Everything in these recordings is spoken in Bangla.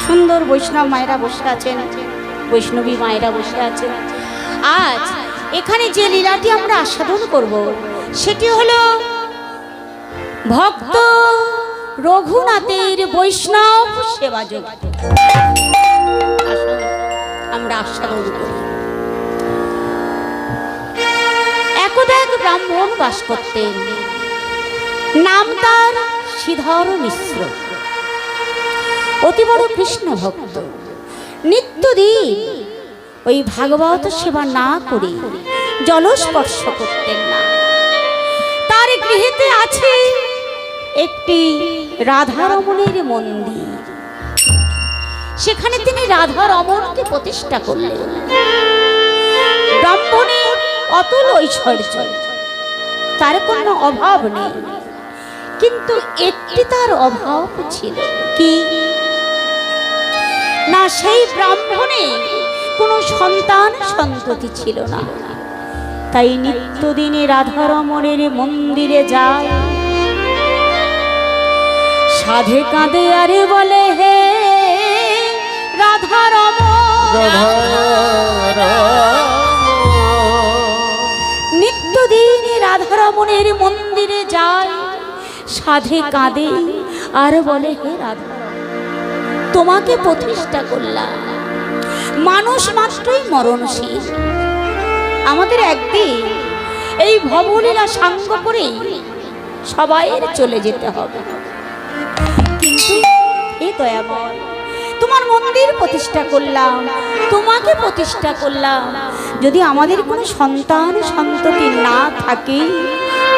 সুন্দর বৈষ্ণব মায়েরা বসে আছেন, বৈষ্ণবী মায়েরা বসে আছেন। আজ এখানে যে লীলাটি আমরা আস্বাদন করব সেটি হলো ভক্ত রঘুনাথের বৈষ্ণব সেবা জগৎ। আমরা আস্বাদন করি। একদা এক ব্রাহ্মণ বাস করতেন, নাম তার শ্রীধর মিশ্র। অতি বড় কৃষ্ণ ভক্ত। নিত্যদিন ওই ভাগবত সেবা না করে জলস্পর্শ করতেন না। তার গৃহেতে আছে একটি রাধারমণের মন্দির। সেখানে তিনি রাধারমণকে প্রতিষ্ঠা করলেন। ব্রাহ্মণের অতুল ঐশ্বর্য, তার কোনো অভাব নেই, কিন্তু একটি তার অভাব ছিল। কি না, সেই ব্রাহ্মণে কোনো সন্তান সন্ততি ছিল না। তাই নিত্যদিনে রাধারমণের মন্দিরে যায়, সাধে কাঁদে আরে বলে, হে রাধারমণ। নিত্যদিনে রাধারমণের মন্দিরে যায়, সাধে কাঁদে আর বলে, হে রাধা, তোমাকে প্রতিষ্ঠা করলাম। মানুষ মাত্রই মরণশীল। আমাদের একদিন এই ভবলীলা সাঙ্গ করে সবাই চলে যেতে হবে, কিন্তু হে দয়াময়, তোমার মন্দির প্রতিষ্ঠা করলাম, তোমাকে প্রতিষ্ঠা করলাম, যদি আমাদের কোনো সন্তান সন্ততি না থাকে,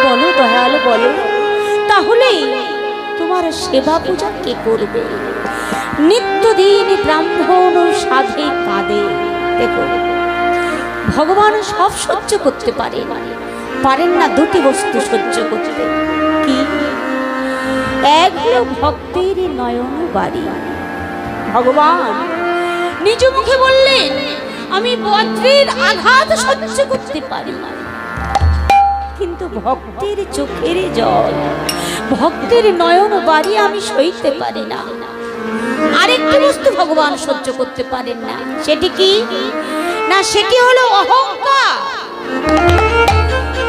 বলো দয়াল বলো, তাহলে তোমার সেবা পূজা কে করবে? নিত্যদিন ব্রাহ্মণ সাধে কাঁদে। দেখো, ভগবান সব সহ্য করতে পারেন না, দুটি বস্তু সহ্য করতে। কি? এক হলো ভক্তের নয়ন বাড়ি। ভগবান নিজ মুখে বললেন, আমি বজ্রের আঘাত সহ্য করতে পারি, কিন্তু ভক্তের চোখের জল, ভক্তের নয়ন বাড়ি আমি সইতে পারি না। আরেকটি বস্তু ভগবান সহ্য করতে পারেন না, সেটি কি না, সেটি হলো অহংকার।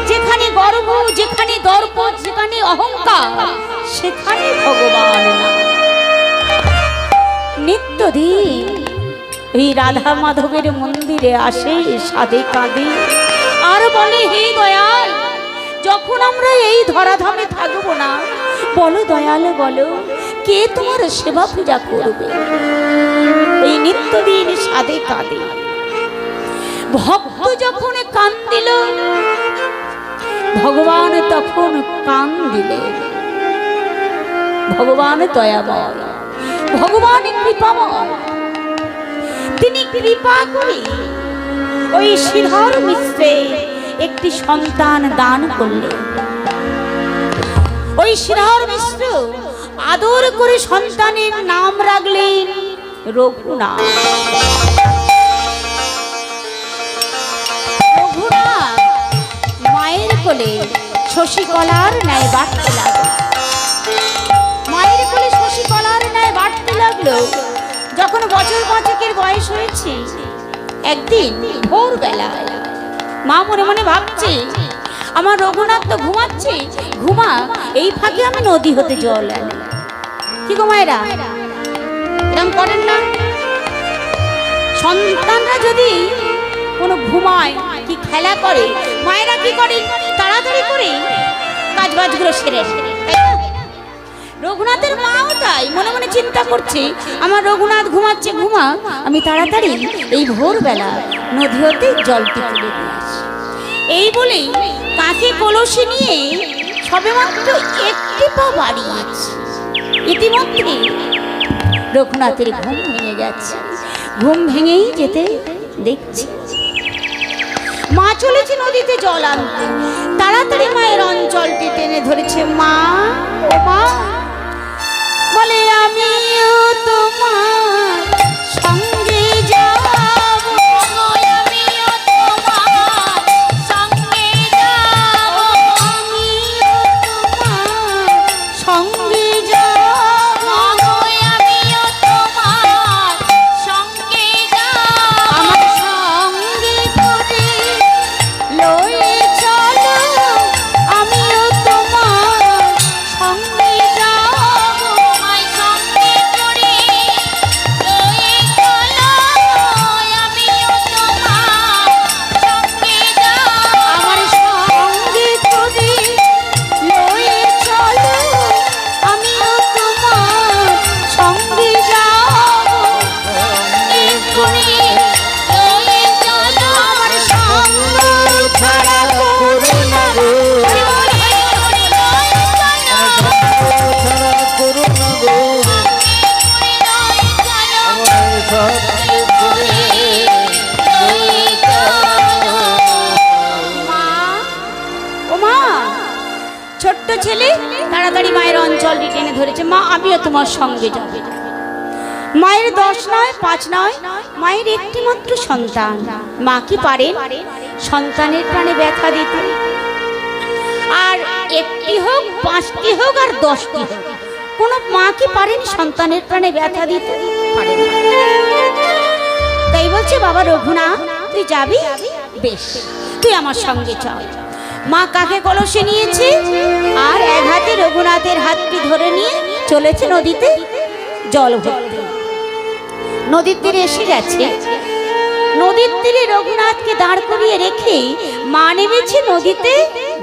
যেখানে গর্ব, যেখানে দর্প, যেখানে অহংকার, সেখানে ভগবান না। নিত্যদিন এই রাধা মাধবের মন্দিরে আসে, সাধে কাঁদে আর বলে, হে দয়াল, যখন আমরা এই ধরাধামে থাকবো না, বলো দয়াল বলো, কে তোমার সেবা পূজা করবে? এই নিত্যদিন সাধে কাঁদে। ভক্ত যখন কান দিল, ভগবান তখন কান দিলেন। ভগবান দয়াময়, ভগবান কৃপাময়। তিনি কৃপা করে ওই শ্রীধর মিশ্রে একটি সন্তান দান করলেন। ওই শ্রীধর মিশ্র আদর করে সন্তানের নাম রাখলেন রঘুনাথ। রঘুনাথ মায়ের কোলে শশীকলার ন্যায় বাড়তে লাগলো। মায়ের কোলে শশীকলার ন্যায় বাড়তে লাগলো। যখন বছর পাঁচেকের বয়স হয়েছে, একদিন ভোরবেলা মা মনে মনে ভাবছে, আমার রঘুনাথ তো ঘুমাচ্ছে, ঘুমা, এই ফাঁকে আমি নদী হতে জল আনি। কি গো মায়েরা, এরকম করেন না? সন্তানরা যদি কোনো ঘুমায় কি খেলা করে, মায়েরা কি করে, তাড়াতাড়ি করে কাজ বাজগুলো সেরে। রঘুনাথের মাও তাই মনে মনে চিন্তা করছে, আমার রঘুনাথ ঘুমাচ্ছে, ঘুমা, আমি তাড়াতাড়ি এই ভোরবেলা নদী হতে জলটি তুলে নিয়ে আসি। এই বলে কাকে কলসি নিয়ে সবেমাত্র একটি পা বাড়িয়েছে, ইতিমধ্যে রঘুনাথের ঘুম ভেঙে গেছে। ঘুম ভেঙেই যেতে দেখছি মা চলেছে নদীতে জল আনতে। তাড়াতাড়ি মায়ের অঞ্চলটি টেনে ধরেছে। মা, ও মা, বলে আমিও তোমার সঙ্গে যাব, আমিও তোমার সঙ্গে যাব, আমিও তোমার সঙ্গে যাব, আমিও তোমার মা আমিও তোমার সঙ্গে যাব। মায়ের 10 নয় 5 নয়, মায়ের একটি মাত্র সন্তান, মা কি পারেন সন্তানের প্রাণে ব্যথা দিতে? আর একটি হোক 5টি হোক আর 10টি হোক, কোন মা কি পারেন সন্তানের প্রাণে ব্যথা দিতে? পারেন না। তাই বলছে বাবা রঘুনাথ তুই যাবি? বেশ, তুই আমার সঙ্গে চল। মা কাকে কলসে নিয়েছে আর এক হাতে রঘুনাথের হাতটি ধরে নিয়ে চলেছে নদীতে জল ভরতে। নদীর তীরে এসে গেছে। নদীর তীরে রঘুনাথকে দাঁড় করিয়ে রেখে মা নেমেছে নদীতে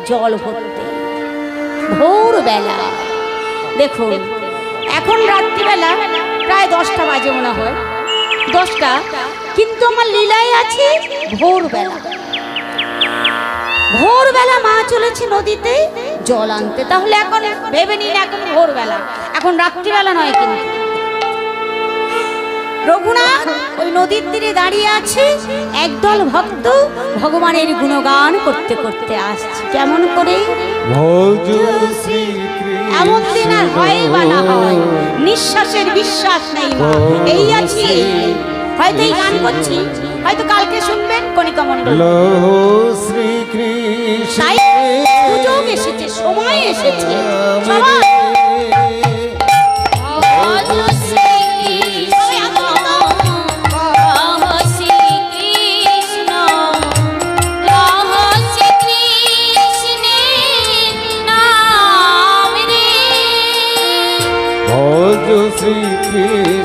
জল ভরতে। ভোরবেলা, দেখুন এখন রাত্রিবেলা প্রায় 10টা বাজে মনে হয়, 10টা, কিন্তু আমার লীলায় আছে ভোরবেলা। ভোরবেলা মা চলেছে নদীতে জল আনতে। তাহলে এখন ভেবে নিন এখন ভোরবেলা, এখন রাত্রিবেলা নয়। কিন্তু রঘুনাথ ওই নদীর তীরে দাঁড়িয়ে আছে, একদল ভক্ত ভগবানের গুণগান করতে করতে আসছে। কেমন করে? এমন দিন আর হয় বা না হয়, নিঃশ্বাসের বিশ্বাস নেই মা, এই আছি। হয়তো এই গান করছি, হয়তো কালকে শুনবেন কণিকা মণ্ডল। তাই সুযোগ এসেছে, সময় এসেছে, সবাই শ্রী কৃষ্ণ,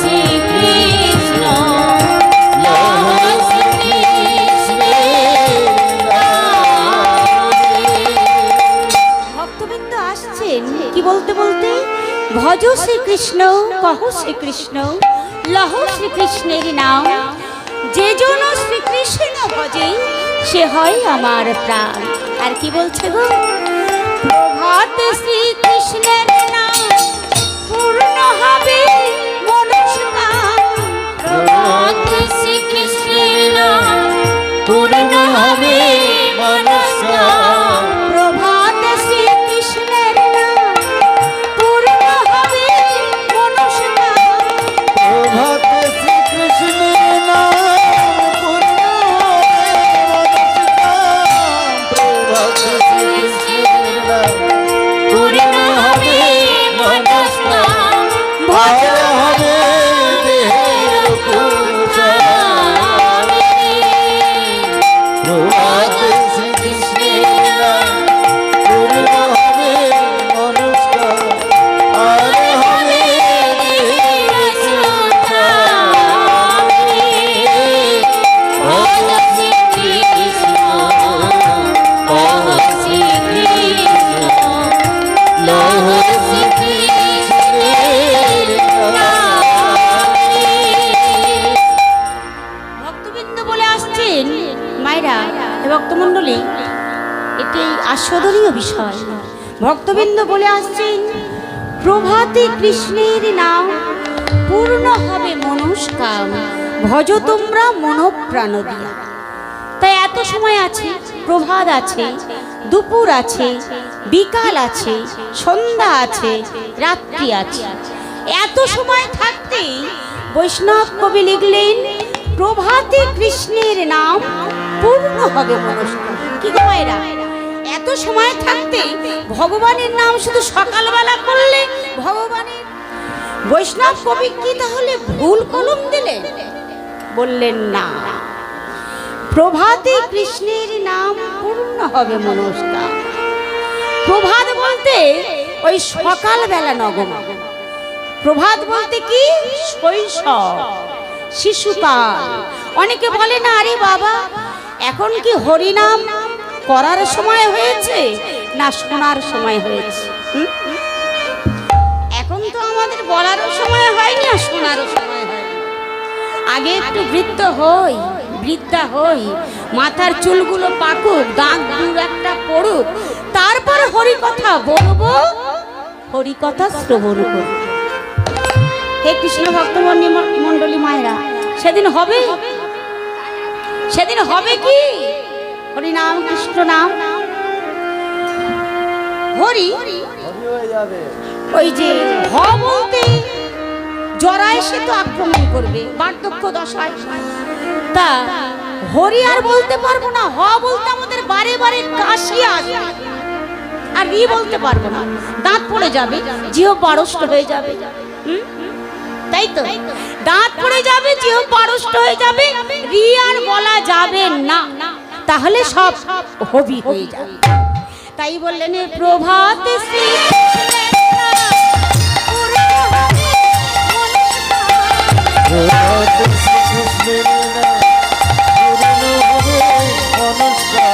শ্রী কৃষ্ণ, লহ শ্রী কৃষ্ণের নাম রে। ভজ শ্রীকৃষ্ণ, কহ শ্রীকৃষ্ণ, লহ শ্রীকৃষ্ণের নাম। যে জন শ্রীকৃষ্ণ ভজে সে হয় আমার প্রাণ। আর কি বলছে গো? প্রভাত শ্রীকৃষ্ণের নাম পূর্ণ হবে মনস্কাম। প্রভাত শ্রীকৃষ্ণের নাম পূর্ণ হবে মনস্কাম। প্রভাত শ্রীকৃষ্ণের নাম পূর্ণ হবে মনস্কাম। প্রভাত শ্রীকৃষ্ণের নাম পূর্ণ হবে মনস্কাম। প্রভাত শ্রীকৃষ্ণের নাম পূর্ণ হবে মনস্কাম। ভালো হবে দেহের কুশল। প্রভাত শ্রীকৃষ্ণের নাম পূর্ণ হবে মনস্কাম। আর হবে দেহের কুশল। ভজ শ্রীকৃষ্ণ, কহ শ্রীকৃষ্ণ, লহ শ্রীকৃষ্ণের নাম। ভক্তবৃন্দ বলে আসছেন, মায়েরা ভক্তমণ্ডলী, এটি আস্বাদনীয় বিষয়। ভক্তবৃন্দ বলে আসছেন, প্রভাতে কৃষ্ণের নাম পূর্ণ হবে মনস্কাম, ভজ তোমরা মনোপ্রাণ দিয়া। তাই এত সময় আছে, প্রভাত আছে, দুপুর আছে, বিকাল আছে, সন্ধ্যা আছে, রাত্রি আছে। এত সময় থাকতে বৈষ্ণব কবি লিখলেন প্রভাতে কৃষ্ণের নাম পূর্ণ হবে মনস্কাম। কি গো মায়েরা, এত সময় থাকতে ভগবানের নাম শুধু সকালবেলা করলে ভগবানের, বৈষ্ণব কবি কি তাহলে ভুল কলম দিলেন? বললেন না, প্রভাতে কৃষ্ণের নাম পূর্ণ হবে মনস্কাম। প্রভাত বলতে ওই সকালবেলা নগম, প্রভাত বলতে কি শৈশব, শিশুকাল। অনেকে বলে না, আরে বাবা এখন কি হরিনাম করার সময় হয়েছে না শোনার সময় হয়েছে? এখন তো আমাদের বলারও সময় হয়নি আর শোনারও সময় হয়। আগে একটু বৃদ্ধ হই, বৃদ্ধা হই, মাথার চুলগুলো পাকুক, দাঁত দূর একটা পড়ুক, তারপর হরিকথা বলবো, হরিকথা শ্রবণ করব। হে কৃষ্ণ ভক্ত মন্ডলী মায়েরা, সেদিন হবে, সেদিন হবে কি হরি নাম, কৃষ্ণ নাম, হরি ওই যে হ বলতে জরা এসে তো আক্রমণ করবে বার্ধক্য দশায়, তা হরি আর বলতে পারবো না। হ বলতে আমাদের বারে বারে কাশি আসে, আর রি বলতে পারবো না, দাঁত পড়ে যাবে, জিহ পারষ্ট হয়ে যাবে। তাই তো, দাঁত পড়ে যাবে, জিহ পারষ্ট হয়ে যাবে, রি আর বলা যাবে না, তাহলে সব হবি হয়ে যাবে। তাই বললেন প্রভাতে শ্রী প্রভাতে শ্রীকৃষ্ণের নাম পূর্ণ হবে মনস্কাম।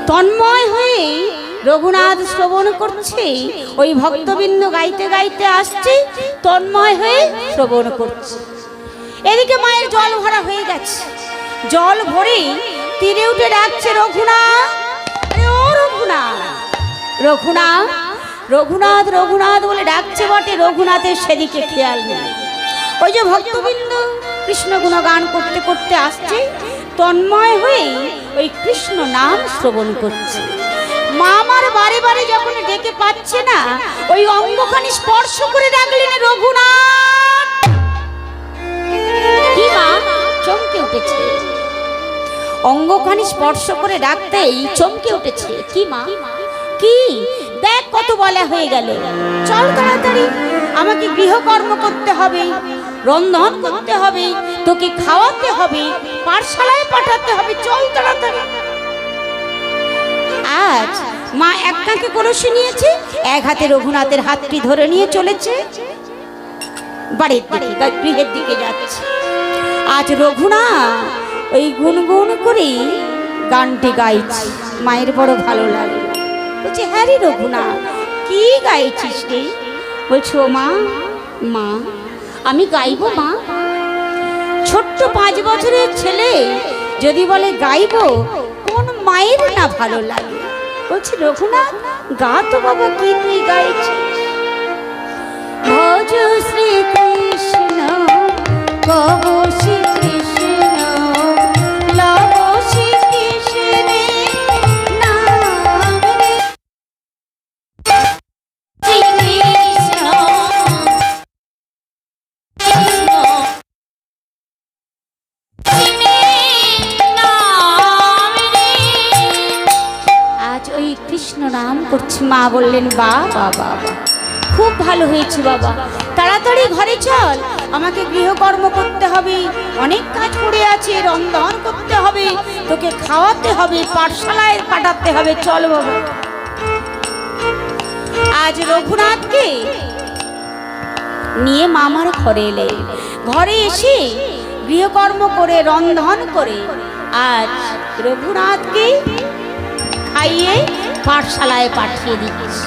তন্ময় হয়ে রঘুনাথ শ্রবণ করছে, ওই ভক্তবৃন্দ গাইতে গাইতে আসছে, তন্ময় হয়ে শ্রবণ করছে। এদিকে মায়ের জল ভরা হয়ে গেছে, জল ভরে তীরে উঠে ডাকছে রঘুনাথ, ও রঘুনাথ, রঘুনাথ, রঘুনাথ, রঘুনাথ বলে ডাকছে বটে, রঘুনাথের সেদিকে খেয়াল নেই। ওই যে ভক্তবৃন্দ কৃষ্ণ গুণগান করতে করতে আসছে, তন্ময় হয়ে ওই কৃষ্ণ নাম শ্রবণ করছে। মা আমার বারে বারে যখন ডেকে পাচ্ছে না, ওই অঙ্গখানি স্পর্শ করে ডাকলেন রঘুনাথ। কি মা চমকে উঠেছে, অঙ্গখানি স্পর্শ করে ডাকতেই চমকে উঠেছে। কি মা, কি দেখ কত বলা হয়ে গেল, চল তাড়াতাড়ি, আমাকে গৃহকর্ম করতে হবে, রন্ধন করতে হবে, তোকে খাওয়াতে হবে, পাঠশালায় পাঠাতে হবে, চল তাড়াতাড়ি। আজ মা এক কাঁখে কলসি নিয়েছে, এক হাতে রঘুনাথের হাতটি ধরে নিয়ে চলেছে বাড়ির দিকে, গৃহের দিকে যাচ্ছে। আজ রঘুনাথ ওই গুনগুন করে গানটি গাইছে, মায়ের বড় ভালো লাগে। বলছে হ্যাঁ রে রঘুনাথ, কি গাইছিস রে? বলছো মা, মা আমি গাইবো মা। ছোট্ট 5 বছরের ছেলে যদি বলে গাইবো, কোন মায়ের না ভালো লাগে? বলছি রঘুনাথ গা তো বাবা, কি তুই গাইছিস? ভজ শ্রীকৃষ্ণ কব শ্রীকৃষ্ণ লব শ্রীকৃষ্ণের নাম রে। কৃষ্ণ নাম করছি। মা বললেন বাহ বাহ বাহ, খুব ভালো হয়েছে বাবা, তাড়াতাড়ি ঘরে চল, আমাকে গৃহকর্ম করতে হবে, অনেক কাজ পড়ে আছে, রন্ধন করতে হবে, তোকে খাওয়াতে হবে, পাঠশালায় পাঠাতে হবে, চল বাবা। আজ রঘুনাথকে নিয়ে মামার ঘরে এলে, ঘরে এসে গৃহকর্ম করে রন্ধন করে আজ রঘুনাথকে খাইয়ে পাঠশালায় পাঠিয়ে দিচ্ছি।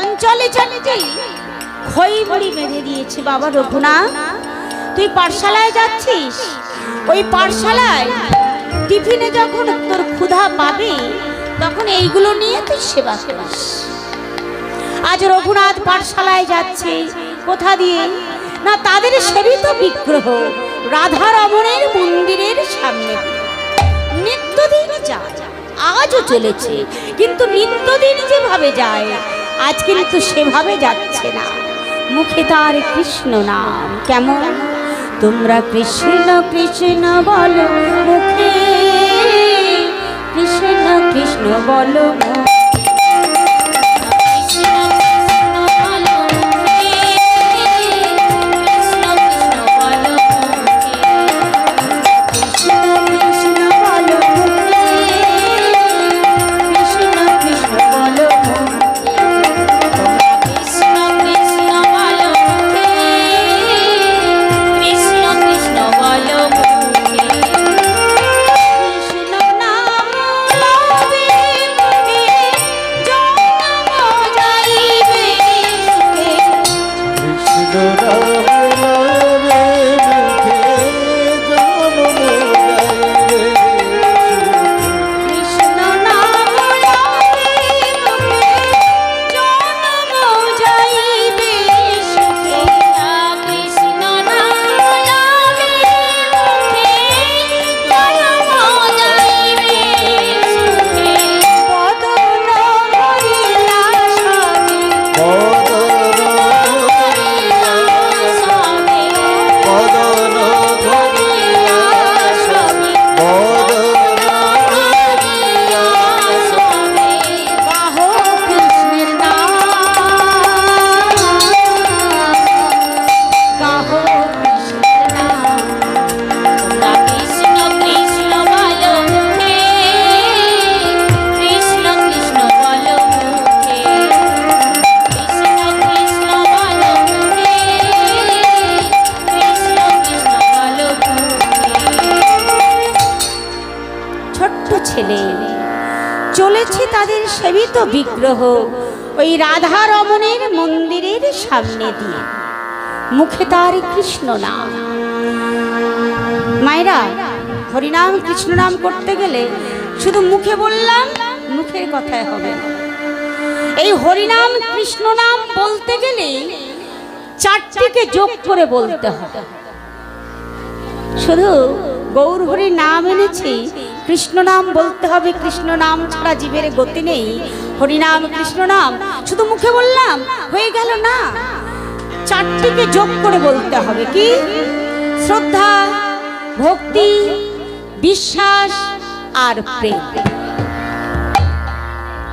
অঞ্চলে চালিয়েই খই মুড়ি বেঁধে দিয়েছে। বাবা রঘুনাথ, তুই পাঠশালায় যাচ্ছিস, ওই পাঠশালায় টিফিনে যখন তোর ক্ষুধা পাবে তখন এইগুলো নিয়ে তুই সেবা করিস। আজ রঘুনাথ পাঠশালায় যাচ্ছে কোথা দিয়ে না, তাদের সেবিত বিগ্রহ রাধা রমণের মন্দিরের সামনে নিত্যদিন যায়, আজও চলেছে, কিন্তু নিত্যদিন যেভাবে যায় আজ কিন্তু সেভাবে যাচ্ছে না। মুখে তার কৃষ্ণ নাম। কেমন? তোমরা কৃষ্ণ কৃষ্ণ বলো মুখে, কৃষ্ণ কৃষ্ণ বলো চলেছে তাদের সেবিত বিগ্রহ ওই রাধা রমণের মন্দিরের সামনে দিয়ে, মুখে তার কৃষ্ণ নাম। মায়েরা, হরিনাম কৃষ্ণ নাম করতে গেলে শুধু মুখে বললাম মুখের কথায় হবে না। এই হরিনাম কৃষ্ণ নাম বলতে গেলে চারটিকে যোগ করে বলতে হবে। শুধু গৌর হরি নাম এনেছি, কৃষ্ণ নাম বলতে হবে, কৃষ্ণ নাম ছাড়া জীবের গতি নেই। হরিনাম কৃষ্ণ নাম শুধু মুখে বললাম হয়ে গেল না, চারটিকে যোগ করে বলতে হবে। কি? শ্রদ্ধা, ভক্তি, বিশ্বাস আর প্রেম।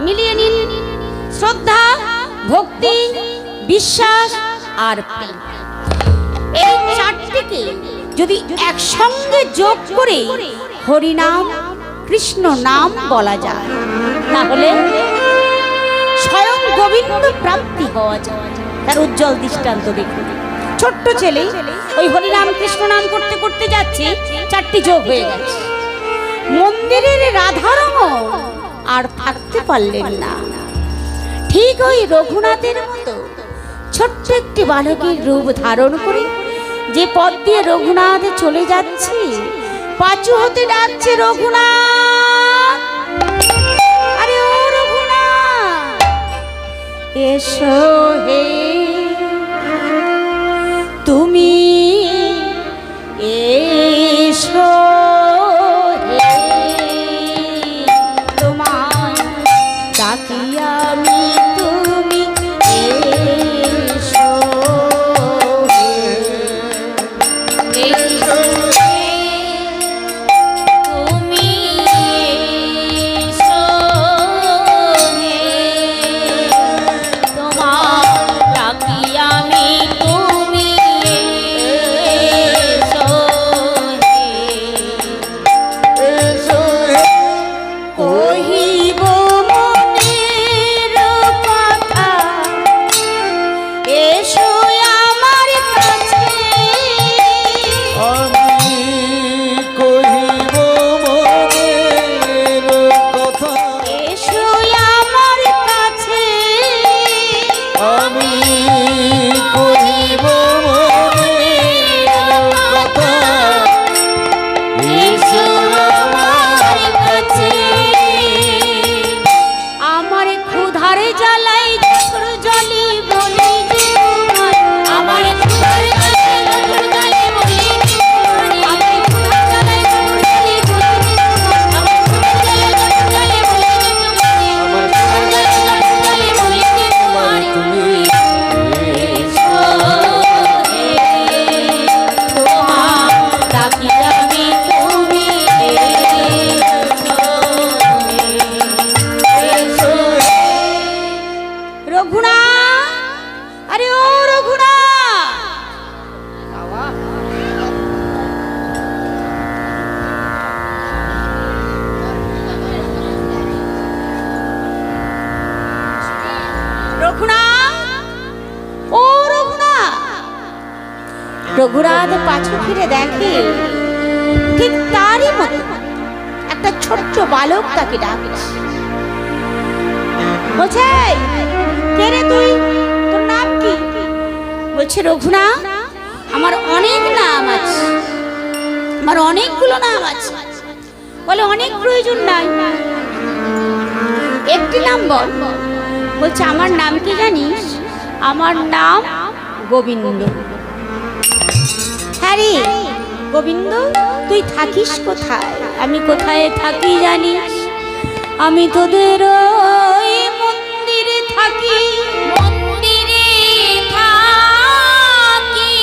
মিলিয়ে নিন, শ্রদ্ধা, ভক্তি, বিশ্বাস আর প্রেম। এই চারটিকে যদি একসঙ্গে যোগ করে হরিনাম কৃষ্ণ নাম বলা যায় তাহলে স্বয়ং গোবিন্দ প্রাপ্তি হওয়া যায়। তার উজ্জ্বল দৃষ্টান্ত দেখুন। ছোট্ট ছেলে ওই হরিনাম কৃষ্ণ নাম করতে করতে যাচ্ছে, চারটি যোগ হয়ে গেছে। মন্দিরের রাধারমণ আর থাকতে পারলেন না। ঠিক ওই রঘুনাথের মতো ছোট্ট একটি বালকের রূপ ধারণ করে যে পথ দিয়ে রঘুনাথ চলে যাচ্ছে, পাঁচু হতে ডাকছে রঘুনাথ, আরে ও রঘুনাথ এসো হে, তুমি এসো হে, তোমায় ডাকি আমি, তুমি এসো হে, এসো হে, তুমি রঘুনা, আরে ও রঘুনা, রঘুনা, ও রঘুনা। রঘুনাথ পাছু ফিরে দেখে ঠিক তারই মতো একটা ছোট্ট বালক তাকে ডাকছে। বলছে, কে রে তুই, তোর নাম কি? বলছে, রঘুনা, আমার অনেক নাম আছে, আমার অনেকগুলো নাম আছে। বলে, অনেক প্রয়োজন নাই, একটি নাম বল। বলছে, আমার নাম কি জানিস? আমার নাম গোবিন্দ। হ্যাঁ রে গোবিন্দ, তুই থাকিস কোথায়? আমি কোথায় থাকি জানিস? আমি তোদের ওই মন্দিরে থাকি। মন্দিরে থাকি।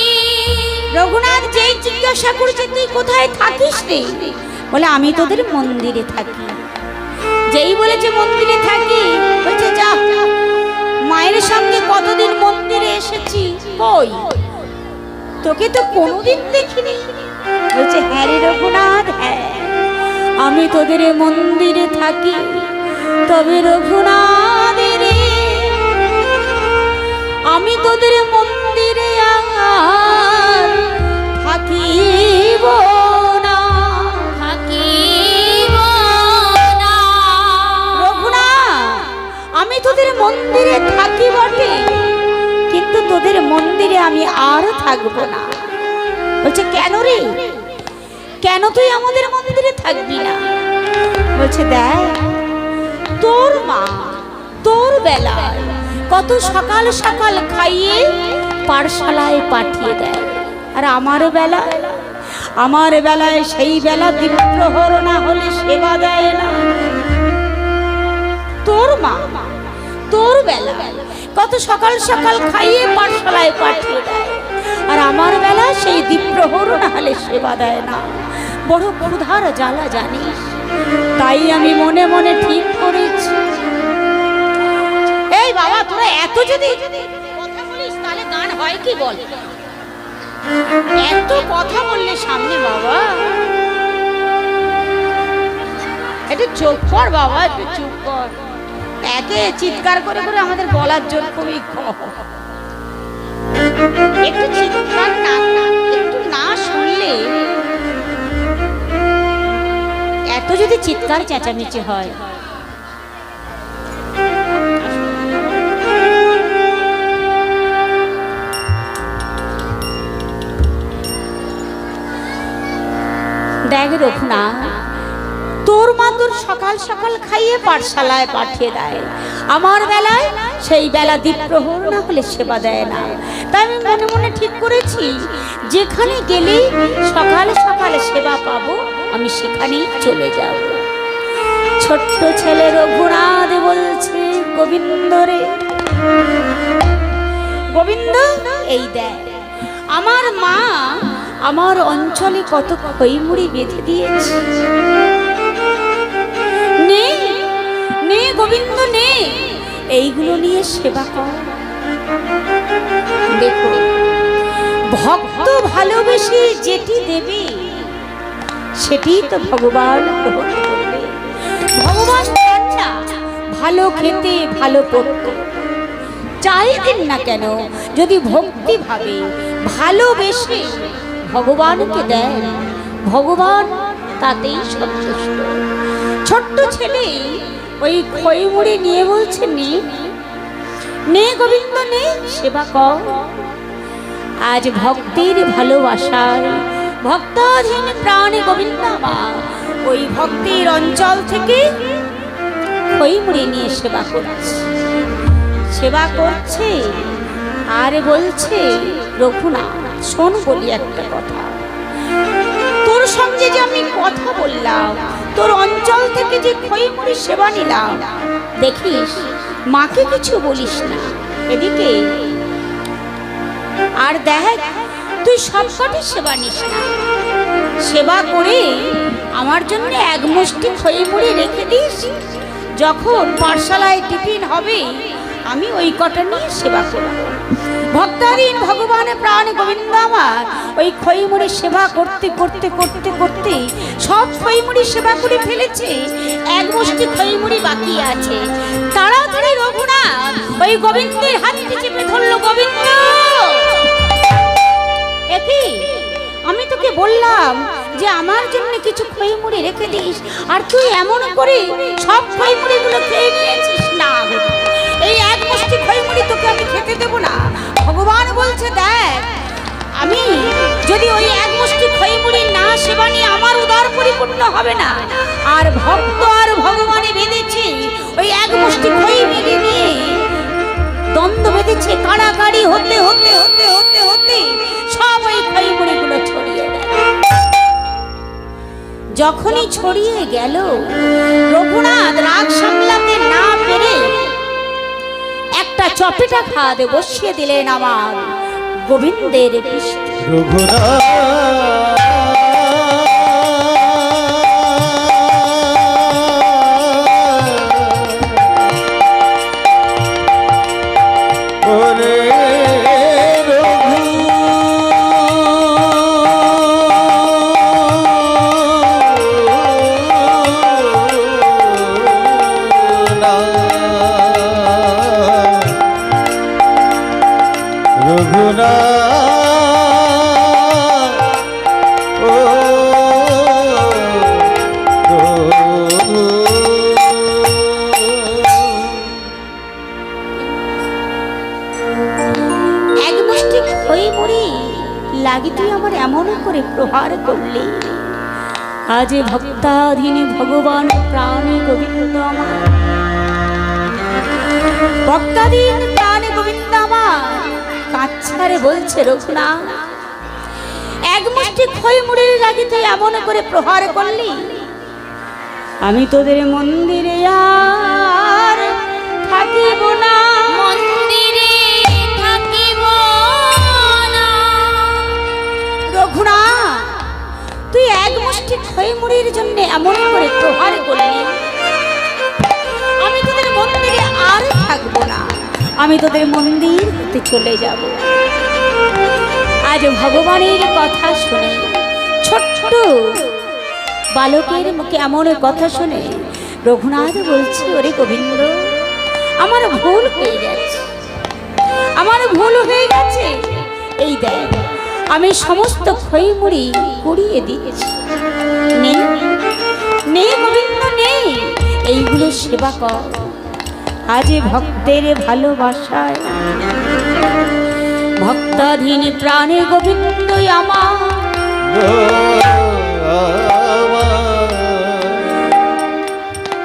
রঘুনাথ যেই জিজ্ঞাসা করছে তুই কোথায় থাকিস রে, বলে আমি তোদের মন্দিরে থাকি। যেই বলেছে মন্দিরে থাকি, বলছে যা, মায়ের সঙ্গে কতদিন মন্দিরে এসেছি, কই তোকে তো কোনোদিন দেখিনি। বলছে, হ্যাঁ রে রঘুনাথ, হ্যাঁ আমি তোদের মন্দিরে থাকি। তবে রঘুনাথ রে, আমি তোদের মন্দিরে আর থাকিব না, থাকিব না। রঘুনাথ, আমি তোদের মন্দিরে থাকি বটে, কিন্তু তোদের মন্দিরে আমি আর থাকবো না। বলছে, কেন রে, কেন তুই আমাদের মন্দিরে থাকবি না? বলছে, দেখ, তোর মা তোর বেলায় কত সকাল সকাল খাইয়ে পাঠশালায় পাঠিয়ে দেয়, আর আমার বেলায় সেই বেলা দ্বীপ্রহর না হলে সেবা দেয় না। তোর মা তোর বেলায় কত সকাল সকাল খাইয়ে পাঠশালায় পাঠিয়ে দেয়, আর আমার বেলা সেই দ্বীপ্রহর না হলে সেবা দেয় না। বড় ক্ষুধার জ্বালা জানিস, তাই আমি মনে মনে ঠিক করেছি। এই বাবা, তোরা এত যদি কথা বলিস তাহলে গান হয় কি বল? এত কথা বললে সামনে বাবা, একটু চুপ কর বাবা, একটু চুপ কর। একে চিৎকার করে করে আমাদের গলার জোর খুবই কম। একটু চিৎকার না, একটু না শুনলে, এত যদি চিৎকার চেঁচামেচি হয়। দেখ রঘুনাথ, তোর মা তোর সকাল সকাল খাইয়ে পাঠশালায় পাঠিয়ে দেয়, আমার বেলায় সেই বেলা দ্বীপ্রহর না হলে সেবা দেয় না। তাই আমি মনে মনে ঠিক করেছি, যেখানে গেলে সকাল সকাল সেবা পাবো আমি সেখানেই চলে যাব। ছোট্ট ছেলে রঘুনাথ বলছে, গোবিন্দ রে গোবিন্দ, এই দেখ আমার মা আমার অঞ্চলে কত খইমুড়ি বেঁধে দিয়েছে, নে নে গোবিন্দ নে, এইগুলো নিয়ে সেবা কর। দেখো, ভক্ত ভালোবেসে যেটি দেবে সেটি তো ভগবান গ্রহণ করবে। ভগবান চান না ভালো খেতে ভালো পড়তে, চাই দিন না কেন, যদি ভক্তি ভাবে ভালোবেসে ভগবানকে দেন, ভগবান তাতেই সন্তুষ্ট। ছোট্ট ছেলে ওই খইমুড়ি নিয়ে বলছে, নে গোবিন্দ নে, সেবা কর। আজ ভক্তির ভালোবাসায় ভক্তাধীন প্রাণে গোবিন্দ আমার ওই ভক্তির অঞ্চল থেকে খইমুড়ি নিয়ে সেবা করছে আর বলছে, রঘুনাথ শোন বলি একটা কথা, তোর সঙ্গে যে আমি কথা বললাম, তোর অঞ্চল থেকে যে খইমুড়ি সেবা নিলাম, দেখিস মাকে কিছু বলিস না এদিকে। আর দেখ, তুই সবকটি সেবা নিস না, সেবা করে আমার জন্য এক মুষ্টি খইমুড়ি রেখে দিস। যখন পাঠশালায় টিফিন হবে আমি ওই কটা নিয়ে সেবা করব। ভক্তাধীন ভগবান প্রাণ গোবিন্দ আমার ওই খইমুড়ি সেবা করতে করতে করতে করতে সব খইমুড়ি সেবা করে ফেলেছে, এক মুষ্টি খইমুড়ি বাকি আছে। তাড়াতাড়ি রঘুনাথ ওই গোবিন্দের হাতটি চেপে ধরলো। গোবিন্দ, একই আমি তোকে বললাম যে আমার জন্য কিছু খইমুড়ি রেখে দিস, আর তুই এমন করে সব খইমুড়িগুলো খেয়ে নিয়েছিস। না, এই এক মুষ্টি খইমুড়ি তোকে আমি খেতে দেবো না। ভগবান বলছে, দেখ আমি যদি ওই এক মুষ্টি খইমুড়ি না সেবা নিয়ে আমার উদর পরিপূর্ণ হবে না। আর ভক্ত আর ভগবানে বেঁধেছে, ওই এক মুষ্টি খইমুড়ি নিয়ে দ্বন্দ্ব বেঁধেছে, কাড়াকাড়ি হতে হতে হতে হতে হতে সব ওই খইমুড়িগুলো ছড়িয়ে দেয়। যখনই ছড়িয়ে গেল, রঘুনাথ রাগ সামলাতে না পেরে একটা চপেটা খাদ বসিয়ে দিলেন আমার গোবিন্দের পৃষ্ঠে। তুই আমার এমন করে প্রহার করলি। আজ ভক্তাধীন ভগবান প্রাণ গোবিন্দ আমার, ভক্তাধীন প্রাণ গোবিন্দ আমার কাছারে বলছে, রঘুনাথ এক মুষ্টি খইমুড়ির লাগি তুই এমন করে প্রহার করলি। আমি তোদের মন্দিরে আর থাকিব না, মন্দিরে থাকিব না। রঘুনাথ তুই এক মুষ্টি খইমুড়ির জন্য এমন করে প্রহার করলি। আমি তোদের মন্দিরে আর থাকবো না, আমি তোদের মন্দির হতে চলে যাব। আজ ভগবানের কথা শুনে, ছোট্ট বালকের মুখে এমন কথা শুনে রঘুনাথ বলছে, ওরে গোবিন্দ আমার ভুল হয়ে গেছে, আমার ভুল হয়ে গেছে। এই দেখ আমি সমস্ত খইমুড়ি কুড়িয়ে দিয়েছি, নে নে গোবিন্দ নে, এইগুলো সেবা কর। আজ ভক্তের ভালোবাসায় ভক্তাধীন প্রাণে গোবিন্দ আমার,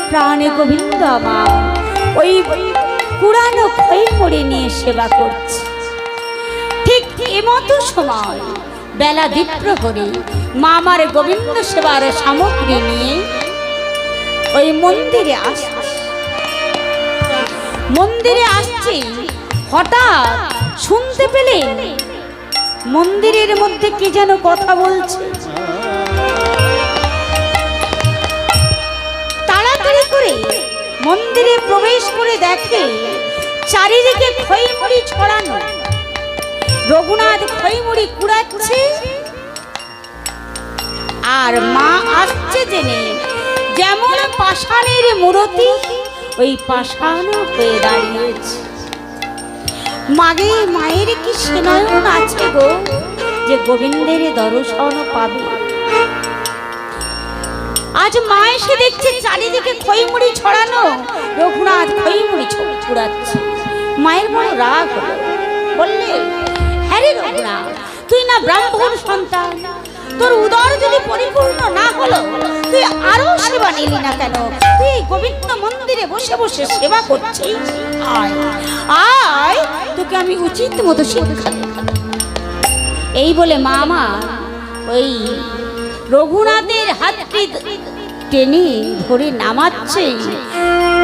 প্রাণে গোবিন্দ আমার ওই পুরানো খইমুড়ি নিয়ে সেবা করছে। ঠিক এমতো সময় বেলা দ্বীপ্রহরে মা আমার গোবিন্দ সেবার সামগ্রী নিয়ে ওই মন্দিরে আসছে। মন্দিরে আসছে, হঠাৎ শুনতে পেলেন মন্দিরের মধ্যে কে যেন কথা বলছে। তাড়াতাড়ি করে মন্দিরে প্রবেশ করে দেখে চারিদিকে খইমুড়ি ছড়ানো। রঘুনাথ খইমুড়ি কুড়াচ্ছে, আর মা আসছে জেনে যেমন পাষাণের মূরতি ওই পাষাণ হয়ে দাঁড়িয়েছে। মাগে মায়ের কি সেনয়ন আছে গো, যে গোবিন্দের দর্শন পাবে। আজ মা এসে দেখছে চারিদিকে খইমুড়ি ছড়ানো, রঘুনাথ খইমুড়ি ছড়াচ্ছে। মায়ের বড় রাগ হলো, বললে, হ্যাঁ রে রঘুনাথ তুই না ব্রাহ্মণ সন্তান, তোর উদর যদি পরিপূর্ণ না হলো তুই আরো সেবা নিলি না কেন? তুই গোবিন্দ মন্দিরে বসে বসে সেবা করছিস, আয় আয় তোকে আমি উচিত মতো শিক্ষা দেব। এই বলে মামা ওই রঘুনাথের হাতটি টেনে ধরে নামাচ্ছে।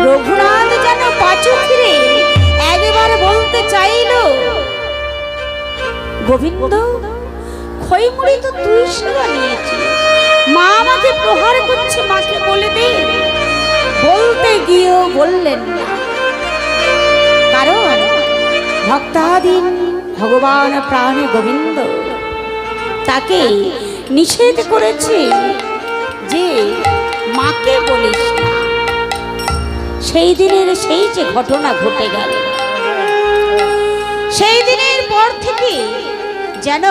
রঘুনাথ যেন পাঁচু ফিরে একবার বলতে চাইল, গোবিন্দ খইমুড়ি তো তুই সেবা নিয়েছিস, মা আমাকে প্রহার করছে, মাকে বলে দে। বলতে গিয়েও বললেন না, কারণ ভক্তাধীন ভগবান প্রাণ গোবিন্দ তাকে নিষেধ করেছে যে মাকে বলিস না। সেই দিনের সেই যে ঘটনা ঘটে গেল, সেই দিনের পর থেকে যেন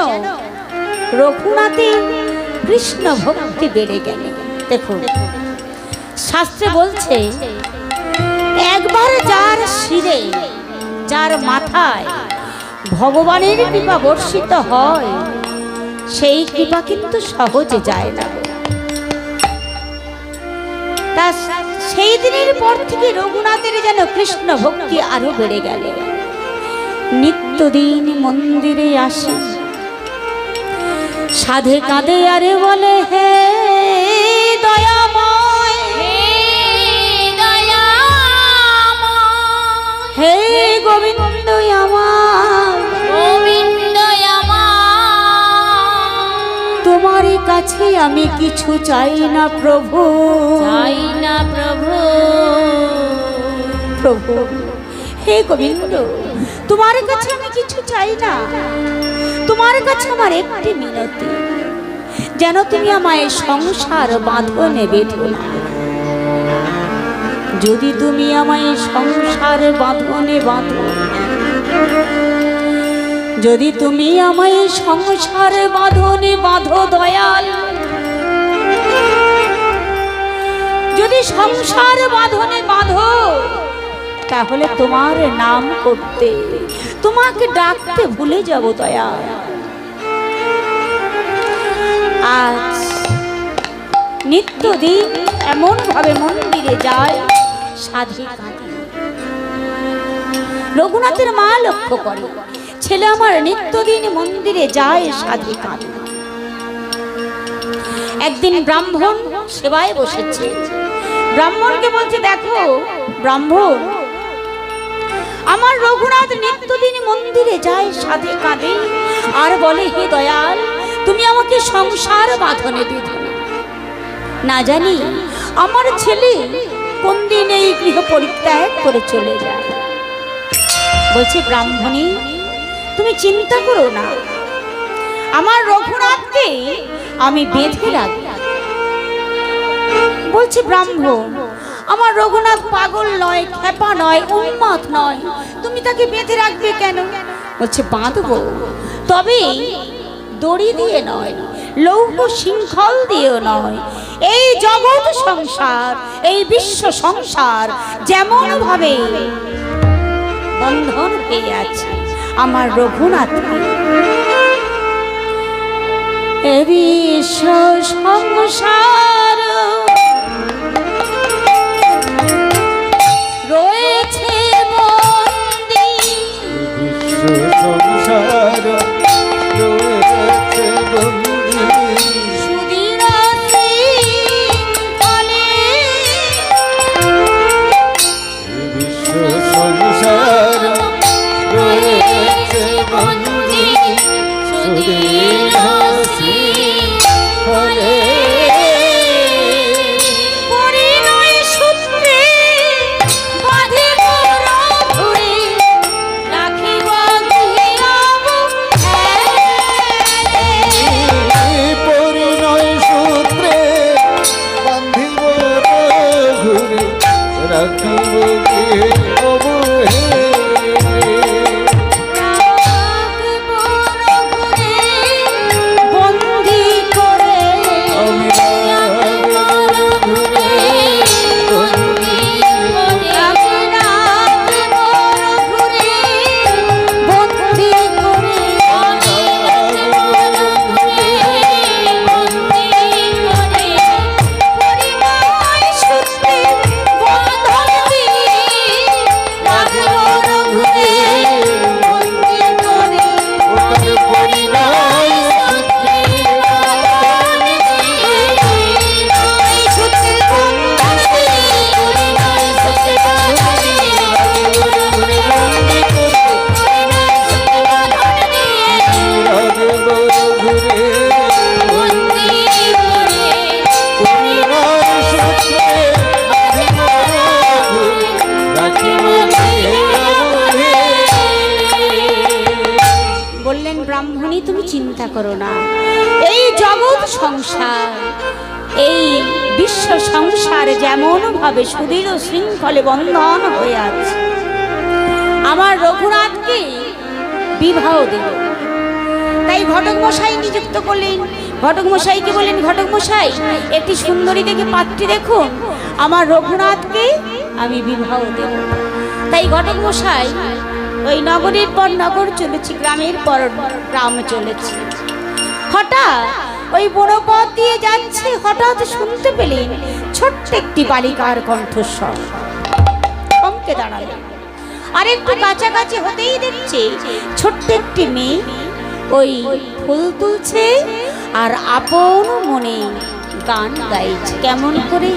রঘুনাথে কৃষ্ণ ভক্তি বেড়ে গেল। দেখুন শাস্ত্রে বলছে, একবার যার শিরে, যার মাথায় ভগবানের কৃপা বর্ষিত হয়, সেই কৃপা কিন্তু সহজে যায় না। তা সেই দিনের পর থেকে রঘুনাথের যেন কৃষ্ণ ভক্তি আরো বেড়ে গেল। নিত্যদিন মন্দিরে আসে, সাধে কাঁদে আরে বলে, হে দয়াময়, হে গোবিন্দ আমার, তোমার কাছে আমি কিছু চাই না প্রভু, চাই না প্রভু। প্রভু হে গোবিন্দ, তোমার কাছে আমি কিছু চাই না, তোমার কাছে আমার একটি মিনতি, যেন তুমি আমায় সংসার বাঁধনে বেঁধো না। যদি তুমি আমায় সংসার বাঁধনে বাঁধো, যদি তুমি আমায় সংসার বাঁধনে বাঁধো দয়াল, যদি সংসার বাঁধনে বাঁধো, তাহলে তোমার নাম করতে, তোমাকে ডাকতে ভুলে যাব দয়াল। আজ নিত্যদিন এমন ভাবে মন্দিরে যায়, সাধে কাঁদে। রঘুনাথের মা লক্ষ্য করে, ছেলে আমার নিত্যদিন মন্দিরে যায়, সাধে কাঁদে। একদিন ব্রাহ্মণ সেবায় বসেছে, ব্রাহ্মণকে বলছে, দেখো ব্রাহ্মণ, আমার রঘুনাথ নিত্যদিন মন্দিরে যায়, সাধে কাঁদে, আর বলে, হে দয়াল, তুমি আমাকে সংসার বাঁধনে বেঁধো না। না জানি আমার ছেলে কোন দিন এই গৃহ পরিত্যাগ করে চলে যায়। বলছে, ব্রাহ্মণী তুমি চিন্তা করো না, আমার রঘুনাথকে আমি বেঁধে রাখব। বলছে, ব্রাহ্মণ আমার রঘুনাথ পাগল নয়, খেপা নয়, উন্মাদ নয়, তুমি তাকে বেঁধে রাখবে কেন? বলছে, বাঁধবো, তবে দড়ি দিয়ে নয়, লৌহ শৃঙ্খল দিয়েও নয়। এই জগৎ সংসার, এই বিশ্ব সংসার যেমন ভাবে বন্ধন হয়ে আছে আমার রঘুনাথকে, এই বিশ্ব সংসার রয়েছে বন্দী, সংসার রয়েছে বন্দী, সুদীর শৃঙ্খলে, বিশ্ব সংসার রয়েছে বন্দী, সুদীর শৃঙ্খলে। পরিণয় সূত্রে বাঁধিব রঘুরে, রাখিব ঘিরাব হেলে। পরিণয় সূত্রে বান্ধিব রঘুরে, রাখিব কে অবহেলে। রাখিব রঘুরে, ব্রাহ্মণী তুমি চিন্তা করো না, এই জগৎ সংসার, এই বিশ্ব সংসার যেমন ভাবে সুদৃঢ় শৃঙ্খলে বন্ধন হয়ে আছে, আমার রঘুনাথকে বিবাহ দেব। তাই ঘটক মশাই নিযুক্ত করলেন। ঘটক মশাইকে বললেন, ঘটক মশাই একটি সুন্দরী দেখে পাত্রী দেখুন, আমার রঘুনাথকে আমি বিবাহ দেব। তাই ঘটক মশাই ওই নগরের পর নগর চলেছি, গ্রামের পর গ্রাম চলেছি। হঠাৎ ওই বড় পথ দিয়ে যাচ্ছে, হঠাৎ শুনতে পেলেন ছোট্ট একটি বালিকার কণ্ঠস্বর। থমকে দাঁড়ালেন, আর একটু কাছাকাছি হতেই দেখছে ছোট্ট একটি মেয়ে ওই ফুল তুলছে আর আপন মনে গান গাইছে। কেমন করে?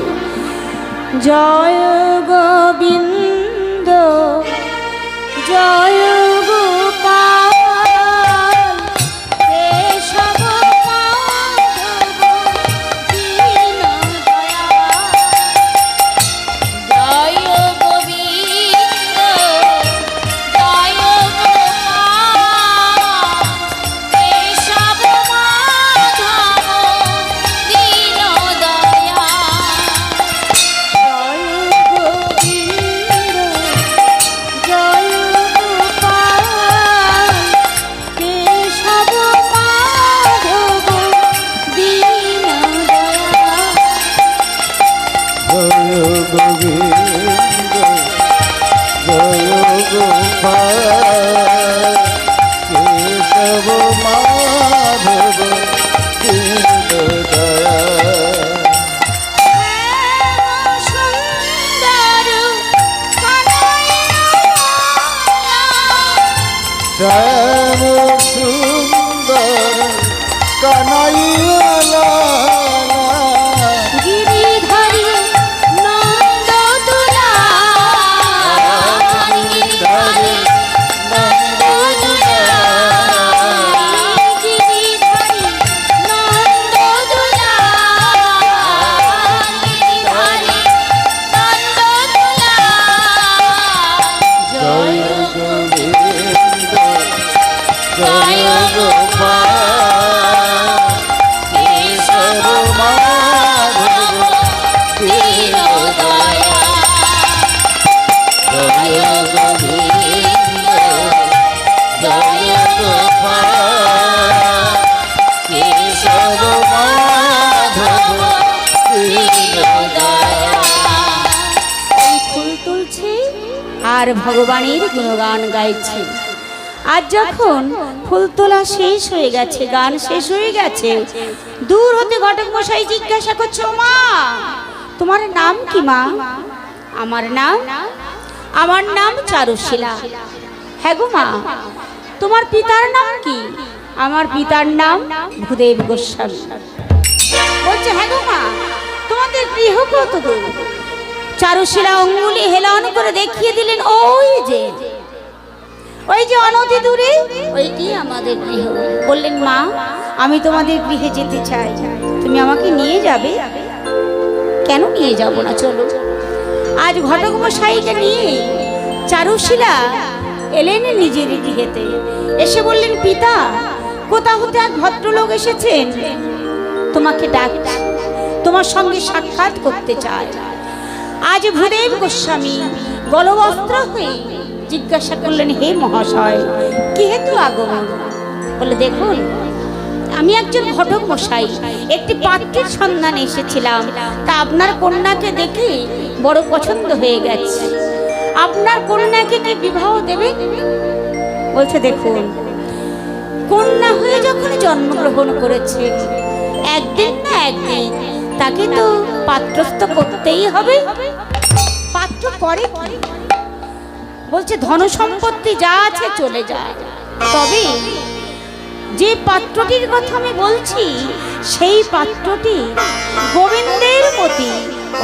জয় গোবিন্দ জয় গোপাল কেশব মাধব দীন দয়াল। জয় গোবিন্দ জয় গোপাল কেশব মাধব দীন দয়াল। জয় গোবিন্দ জয় গোপাল কেশব মাধব দীন দয়াল। জয় গোবিন্দ জয় গোপাল কেশব মাধব দীন দয়াল। শ্যাম সুন্দর কানাইয়া লালা গিরিধারী নন্দ দুলাল। গিরিধারী নন্দ দুলাল। গিরিধারী নন্দ দুলাল। গিরিধারী নন্দ দুলাল। জয় গোবিন্দ জয় গোপাল কেশব মাধব দীন দয়াল। জয় গোবিন্দ জয় গোপাল কেশব মাধব দীন দয়াল। এই ফুল তুলছে আর ভগবানের গুণগান গাইছে। আজ যখন ফুল তোলা শেষ হয়ে গেছে, গান শেষ হয়ে গেছে, দূর হতে ঘটক মশাই জিজ্ঞাসা করছে, মা তোমার নাম কি মা? আমার নাম চারুশীলা। হ্যাঁ গো মা, তোমার পিতার নাম কি? আমার পিতার নাম ভূদেব গোস্বামী। বলছে, হ্যাঁ গো মা, তোমাদের গৃহ কত দূর? চারুশীলা অঙ্গুলি হেলান করে দেখিয়ে দিলেন, ওই যে অনতি দূরে ওইটি আমাদের গৃহ। বললেন, মা আমি তোমাদের গৃহে যেতে চাই, তুমি আমাকে নিয়ে যাবে? কেন নিয়ে যাব না, চলো। আজ ঘটক মশাইকে নিয়ে চারুশীলা এলেন নিজের গৃহেতে। এসে বললেন, পিতা কোথা হতে এক ভদ্রলোক এসেছেন, তোমাকে ডাকছে, তোমার সঙ্গে সাক্ষাৎ করতে চায়। আজ ভূদেব গোস্বামী গলবস্ত্র হয়ে জিজ্ঞাসা করলেন, হে মহাশয় কি হেতু আগমন? বলে, দেখুন আমি একজন ঘটক মশাই, একটি পাত্রের সন্ধানে এসেছিলাম, তা আপনার কন্যাকে দেখে বড় পছন্দ হয়ে গেছে। আপনার কন্যাকে কি বিবাহ দেবে? বলছে, দেখুন কন্যা হয়ে যখন জন্মগ্রহণ করেছে, একদিন না একদিন তাকে তো পাত্রস্থ করতেই হবে। পাত্র করে কি? বলছে, ধন সম্পত্তি যা আছে চলে যায়, তবে যে পাত্রটির কথা আমি বলছি সেই পাত্রটি গোবিন্দের প্রতি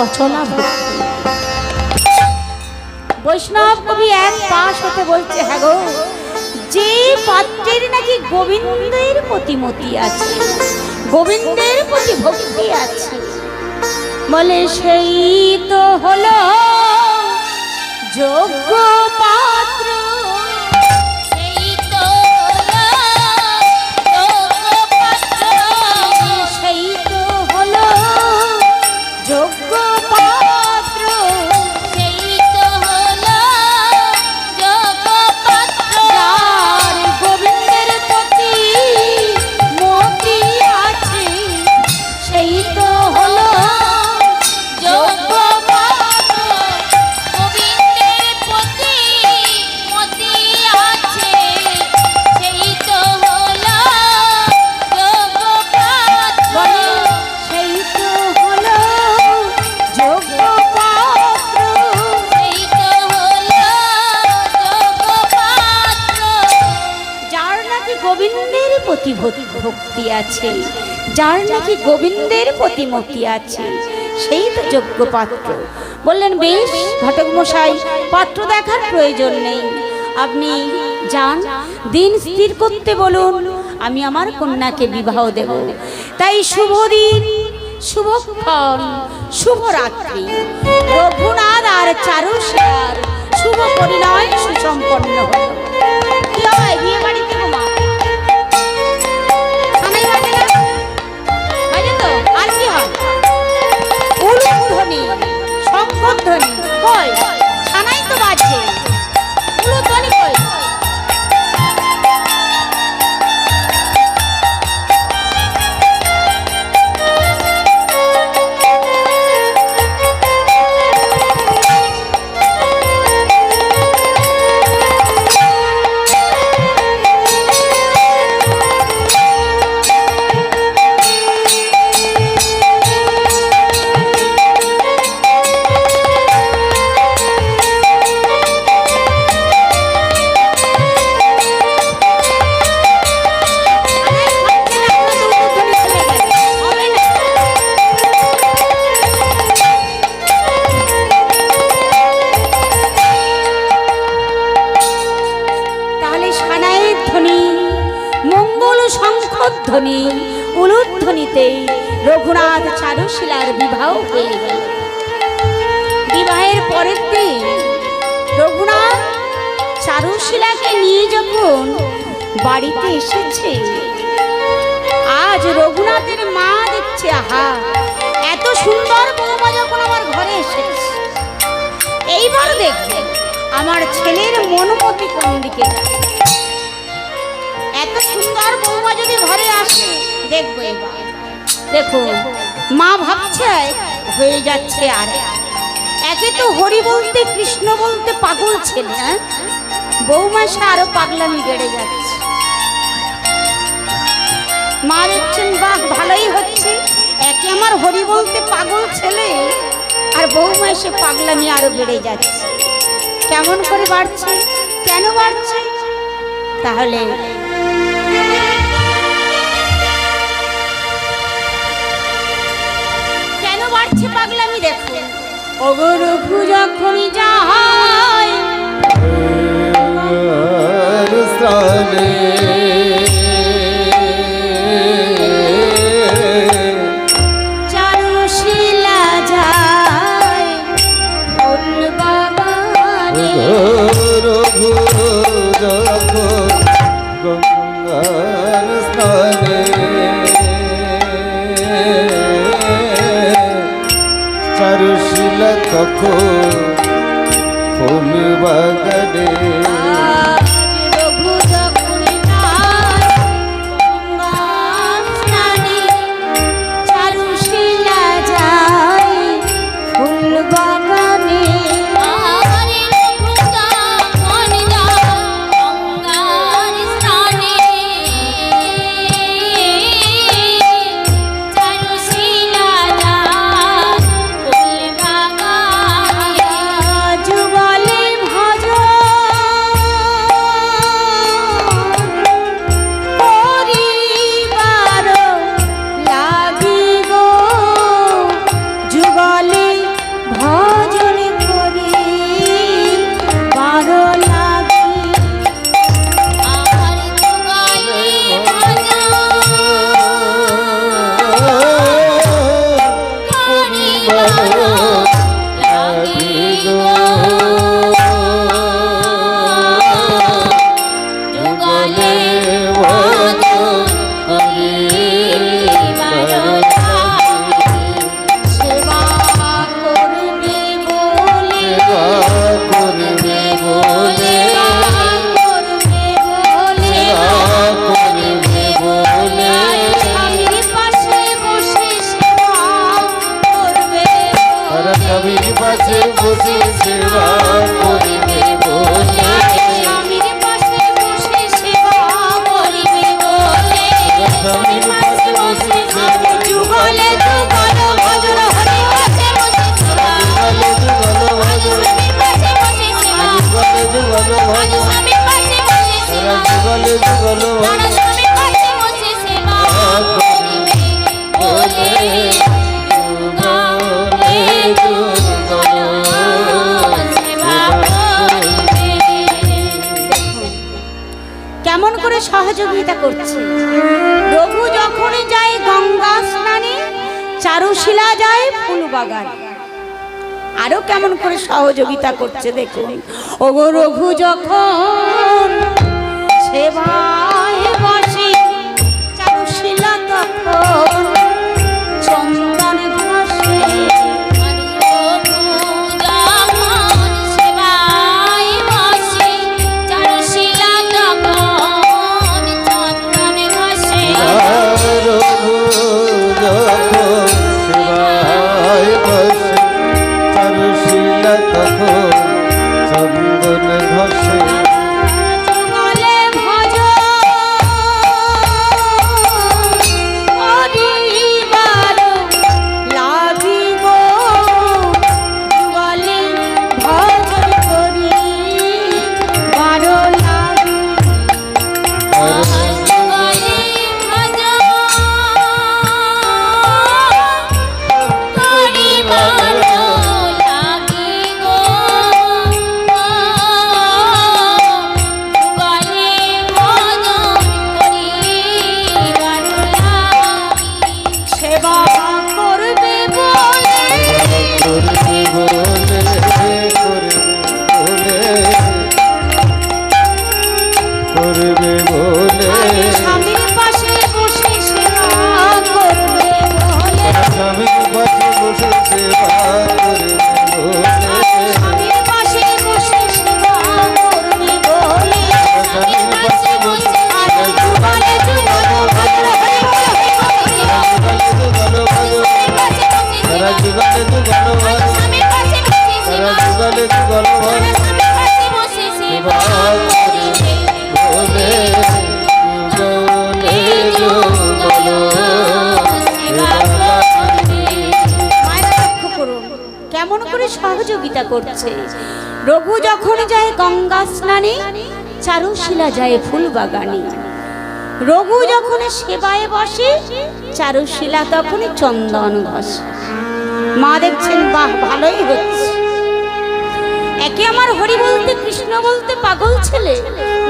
অচলা ভক্তি। বৈষ্ণব কবি এক পাশ হতে বলছে, হ্যাঁ গো, যে পাত্রের নাকি গোবিন্দের প্রতিমতি আছে, গোবিন্দের প্রতি ভক্তি আছে, বলে সেই তো হলো যোগ্য পাত্র। সেই তো হলো গোবিন্দের প্রতি ভক্তি আছে, যার নাকি গোবিন্দের প্রতি মতি আছে, সেই তো যোগ্য পাত্র। বললেন বেশ ঘটক মশাই, পাত্র দেখার প্রয়োজন নেই, আপনি যান, দিন স্থির করতে বলুন, আমি আমার কন্যাকে বিবাহ দেব। তাই শুভ দিন, শুভক্ষণ, শুভরাত্রি, রঘুনাথ আর চারুশিলার শুভ পরিণয় সুসম্পন্ন হল। কি হয় বিয়ে বাড়িতে মা? সানাই বাজে না? বাজে তো? আর কি হয়? উলুধ্বনি, শঙ্খধ্বনি, কই সানাই তো বাজছে, উলুধ্বনি কই? ধ্বনি, উলুধ্বনিতে রঘুনাথ চারুশিলার বিবাহ হয়ে গেল। বিবাহের পরের দিন রঘুনাথ চারুশিলাকে নিয়ে যখন বাড়িতে এসেছে, আজ রঘুনাথের মা দেখছে, আহা এত সুন্দর বৌমা যখন আমার ঘরে এসেছে, এইবার দেখবে আমার ছেলের মনোমতি কোন দিকে যায়। এত সুন্দর বৌমা যদি ঘরে আসে, দেখবো এবার। দেখো মা ভাবছে হয়ে যাচ্ছে, আর একে তো হরি বলতে কৃষ্ণ বলতে পাগল ছেলে, বৌমা সে আরো পাগলামি বেড়ে যাচ্ছে। মা দেখছেন বাহ ভালোই হচ্ছে, একে আমার হরি বলতে পাগল ছেলে, আর বৌমা সে পাগলামি আরো বেড়ে যাচ্ছে। কেমন করে বাড়ছে, কেন বাড়ছে? তাহলে কেন বাড়ছে পাগলামি দেখো। অগরঘু যখন যায় স্থানে চারুশিলা যায় ফুল বাগানে, রঘু যখন গঙ্গার স্থানে চারুশিলা তখন ফুল বাগানে। যুগলে ভজ যুগল তারা স্বামীর পাশে বসে সেবা করিবে বলে যুগলে যুগল সেবা করিবে। কেমন করে সহযোগিতা করছে। রঘু যখনই যায় গঙ্গা স্নানে, চারুশিলা যায় ফুল বাগান। আরো কেমন করে সহযোগিতা করছে দেখুন। ওগো রঘু যখন সেবায় বসে, চারুশিলা তখন চন্দন ঘষে। রঘু যখন সেবায় বসে, চারুশিলা তখন চন্দন ঘষে। রঘু যখন সেবায় বসে, চারুশিলা তখন চন্দন ঘষে। যুগলে ভজ হরিবার লাগিব, যুগলে ভজ হরিবার লাগিব। যুগলে ভজ হরিবার লাগিব, যুগলে ভজ হরিবার লাগিব। সেবা করবে বলে করবে বলে করবে বলে স্বামীর পাশে বসে সেবা করবে বলে। স্বামীর পাশে বসে সেবা করবে বলে স্বামীর পাশে বসে সেবা করবে বলে। স্বামীর পাশে বসে আর যুগলে যুগল ভদ্র হরি হরি হরি হরি। তারা যুগলে যুগল স্বামীর পাশে বসে তারা সেবা যুগলে যুগল স্বামীর পাশে বসে সেবা করিবে বলে যুগলে যুগল মায়েরা লক্ষ্য করুন কেমন করে সহযোগিতা করছে। রঘু যখন যায় গঙ্গা স্নানে, চারুশিলা যায় ফুল বাগানে। রঘু যখন সেবায় বসে, চারুশিলা তখন চন্দন ঘষে। মা দেখছেন বাহ ভালোই হচ্ছে। একে আমার হরি বলতে কৃষ্ণ বলতে পাগল ছেলে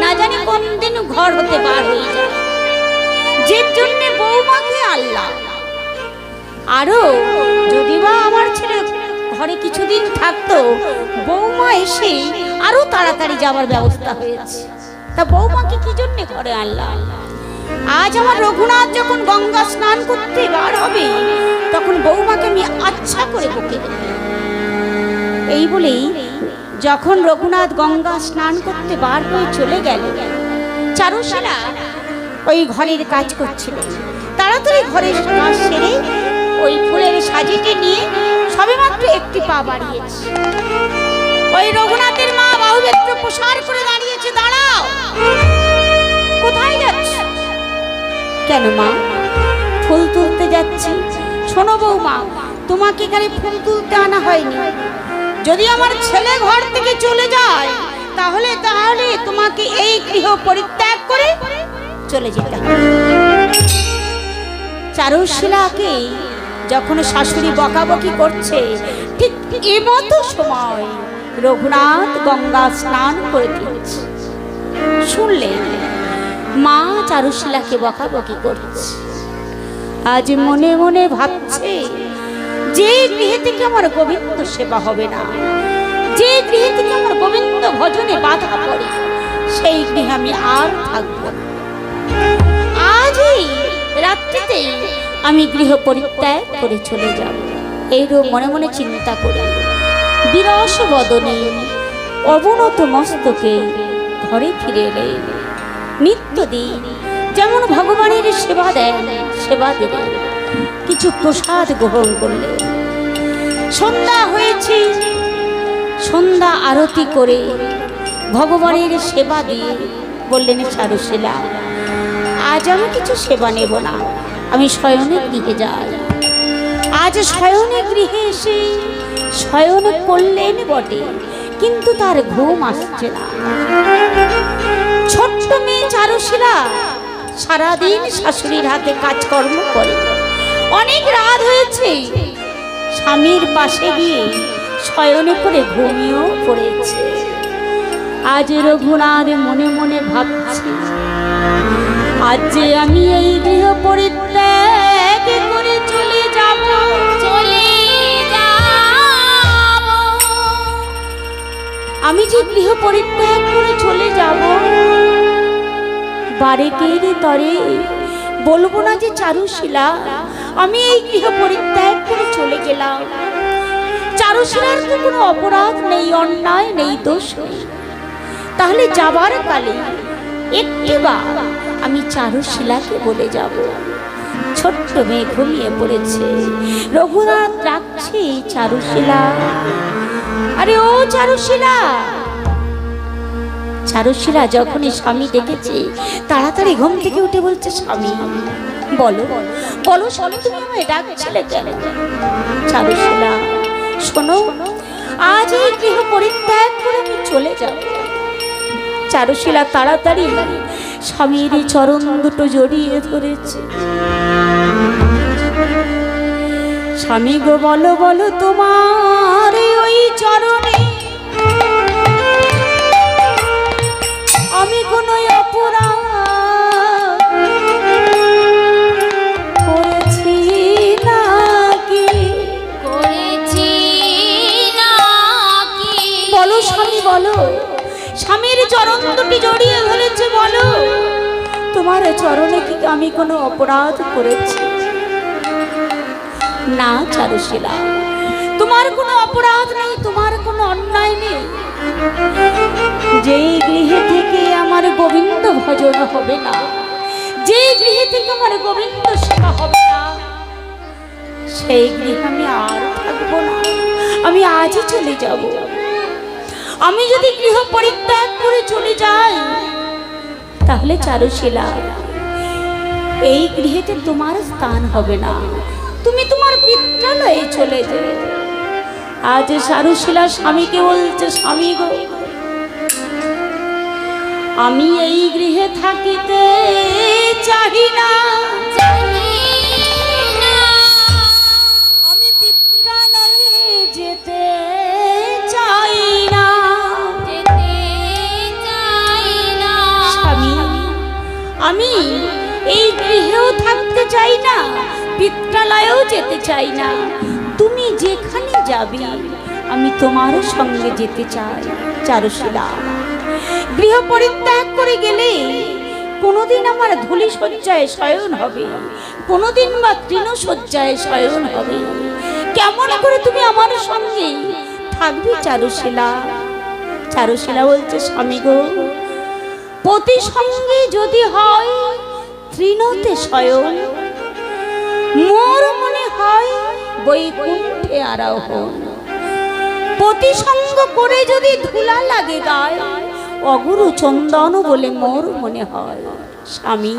না জানি কোন দিন ঘর হতে বার হয়ে যায়, যে জন্য বৌমাকে আল্লাহ। আরো যদি বা আমার ছেলে ঘরে কিছুদিন থাকতো, বৌমা এসে আরো তাড়াতাড়ি যাওয়ার ব্যবস্থা হয়েছে। তা বৌমাকে কি জন্য ঘরে আল্লাহ। আজ আমার রঘুনাথ যখন গঙ্গা স্নান করতে বার হবে, তখন বৌমাকে আমি আচ্ছা করে বকে দেব। এই বলেই যখন রঘুনাথ গঙ্গা স্নান করতে বার হয়ে চলে গেল, চারুশিলা ওই ঘরের কাজ করছিল। তাড়াতাড়ি ঘরের কাজ সেরে ওই ফুলের সাজিতে নিয়ে সবেমাত্র একটি পা বাড়িয়েছে। ওই রঘুনাথের মা বাহুবেত্র প্রসার করে দাঁড়িয়েছে। দাঁড়াও, কোথায় যাচ্ছ? কেন মা? ফুল তুলতে যাচ্ছি। শোনো বৌমা, তোমাকে এখানে ফুল তুলতে আনা হয়নি। যদি আমার ছেলে ঘর থেকে চলে যায়, তাহলে তাহলে তোমাকে এই গৃহ পরিত্যাগ করে চলে যেতে হবে। চারুশিলাকে যখন শাশুড়ি বকাবকি করছে, ঠিক এমতো সময় রঘুনাথ গঙ্গা স্নান করে দিচ্ছে। শুনলে মা চারুশিলাকে বকাবকি করছে। আজ মনে মনে ভাবছে, যে গৃহে থেকে আমার গোবিন্দ সেবা হবে না, যে গৃহে থেকে আমার গোবিন্দ ভজনে বাধা পড়ে, সেই গৃহে আমি আর থাকব না। আজই রাত্রিতে আমি গৃহ পরিত্যাগ করে চলে যাব। এইরূপ মনে মনে চিন্তা করে বিরস বদনে অবনত মস্তকে ঘরে ফিরে এলেন। নিত্যদিন যেমন ভগবানের সেবা দেন, সেবা দিলেন, কিছু প্রসাদ গ্রহণ করলেন। সন্ধ্যা হয়েছে, সন্ধ্যা আরতি করে ভগবানের সেবা দিয়ে বললেন, চারুশিলা আজ আমি কিছু সেবা নেব না, আমি শয়নে গৃহে যাই। আজ শয়নে গৃহে এসে শয়ন করলেন বটে, কিন্তু তার ঘুম আসছে না। ছোট্ট মেয়ে চারু চারুশীলা সারাদিন শাশুড়ির হাতে কাজকর্ম করে, অনেক রাত হয়েছে, স্বামীর পাশে গিয়ে শয়নে করে ঘুমিয়েও পড়েছে। আজ রঘুনাথ মনে মনে ভাবছি, আজ যে আমি এই গৃহ পরিত্যাগ করে চলে যাব, আমি যে গৃহ পরিত্যাগ করে চলে যাব, বারেকের তরে বলবো না যে চারুশীলা আমি এই গৃহ পরিত্যাগ করে চলে গেলাম। চারুশীলার তো কোনো অপরাধ নেই, অন্যায় নেই, দোষ নেই। তাহলে যাবার কালে একটিবার আমি চারুশীলাকে বলে যাব। ছোট্ট মেয়ে ঘুমিয়ে পড়েছে, রঘুনাথ ডাকছে, চারুশীলা, আরে ও চারুশীলা। চারুশীলা যখনই স্বামী ডেকেছে তাড়াতাড়ি ঘুম থেকে উঠে বলছে, স্বামী বলো বলো স্বামী, তুমি আমায় ডাকছিলে কেন? চারুশীলা শোনো, আজ এই গৃহ পরিত্যাগ করে আমি চলে যাব। চারুশীলা তাড়াতাড়ি স্বামীর চরণ দুটো জড়িয়ে ধরেছে। স্বামী গো বলো বলো তোমার ওই চরণে আমি কোন অপরাধ করেছি নাকি? বলো স্বামী বলো। স্বামীর চরণ দুটি জড়িয়ে ধরেছে, বলো তোমার চরণে কি আমি কোনো অপরাধ করেছি? না চারুশীলা, তোমার কোনো অপরাধ নেই, তোমার কোনো অন্যায় নেই। যেই গৃহে থেকে আমার গোবিন্দ ভজন হবে না, যে গৃহে থেকে আমার গোবিন্দ সেবা হবে না, সেই গৃহে আমি আর থাকবো না, আমি আজই চলে যাব। আমি যদি গৃহ পরিত্যাগ করে চলে যাই, তাহলে চারুশীলা এই গৃহেতে তোমার স্থান হবে না, তুমি তোমার পিত্রালয়ে চলে যাবে। আজ চারুশীলা স্বামীকে বলছে, স্বামী গো আমি এই গৃহে থাকিতে চাই না, আমি পিত্রালয়ে যেতে চাই না। স্বামী আমি এই গৃহেও থাকতে চাই না, পিত্রালয়েও যেতে চাই না, তুমি যেখানে যাবে আমি তোমার সঙ্গে যেতে চাই। চারুশীলা গৃহ পরিত্যাগ করে গেলে কোনোদিন আমার ধূলি শয্যায় শয়ন হবে, কোনোদিন বা তৃণ শয্যায় শয়ন হবে, কেমন করে তুমি আমার সঙ্গে থাকবে চারুশীলা? চারুশীলা বলছে, স্বামী গো পতি সঙ্গে যদি হয় তৃণতে শয়ন, মোর মনে হয় বৈকুণ্ঠে আরোহণ। পতি সঙ্গ করে যদি ধুলা লাগে গায়, অগুরু চন্দন বলে মোর মনে হয়। স্বামী